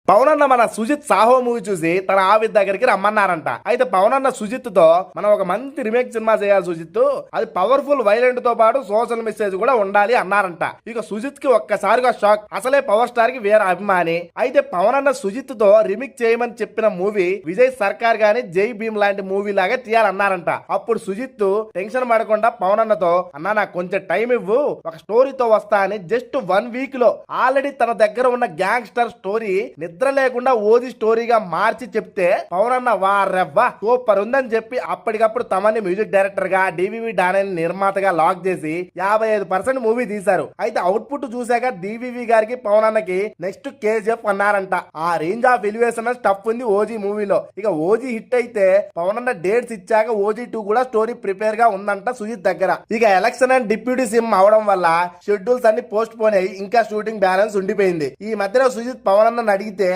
పవన్ అన్న మన సుజిత్ సాహో మూవీ చూసి తన ఆవిడ దగ్గరికి రమ్మన్నారంట. అయితే పవన్ అన్న సుజిత్ తో మనం ఒక మంచి రీమేక్ సినిమా చేయాలి సుజిత్, అది పవర్ఫుల్ వైలెంట్ తో పాటు సోషల్ మెసేజ్ కూడా ఉండాలి అన్నారంట. ఇక సుజిత్ కి ఒక్కసారిగా షాక్, అసలే పవర్ స్టార్ కి వేరే అభిమాని. అయితే పవన్ అన్న సుజిత్ తో రీమేక్ చేయమని చెప్పిన మూవీ విజయ్ సర్కార్ గాని జై భీమ్ లాంటి మూవీ లాగా తీయాలన్నారంట. అప్పుడు సుజిత్ టెన్షన్ పడకుండా పవన్ అన్నతో, అన్నా నాకు కొంచెం టైం ఇవ్వు, ఒక స్టోరీతో వస్తా అని జస్ట్ 1 వీక్ లో ఆల్రెడీ తన దగ్గర ఉన్న గ్యాంగ్స్టర్ స్టోరీ నిద్ర లేకుండా ఓది స్టోరీగా మార్చి చెప్తే పవన్ అన్న వారెవ్వా సూపర్ ఉందని చెప్పి అప్పటికప్పుడు తమని మ్యూజిక్ డైరెక్టర్ గా డివివి డానెల్ నిర్మాతగా లాక్ చేసి 55% మూవీ తీశారు. అయితే అవుట్పుట్ చూసాక డివివి గారికి పవన్ అన్నకి నెక్స్ట్ కేజీఎఫ్ అన్నారంట. ఆ రేంజ్ ఆఫ్ ఎలివేషన్ స్టఫ్ ఉంది ఓజీ మూవీలో. ఇక ఓజీ హిట్ అయితే పవన్ అన్న డేట్స్ ఇచ్చాక ఓజీ 2 కూడా స్టోరీ ప్రిపేర్ గా ఉందంట సుజిత్ దగ్గర. ఇక ఎలక్షన్ అండ్ డిప్యూటీ సీఎం అవడం వల్ల షెడ్యూల్స్ అన్ని పోస్ట్ పోన్ అయ్యి ఇంకా షూటింగ్ బ్యాలెన్స్ ఉండిపోయింది. ఈ మధ్యలో సుజిత్ పవన్ అన్న అడిగితే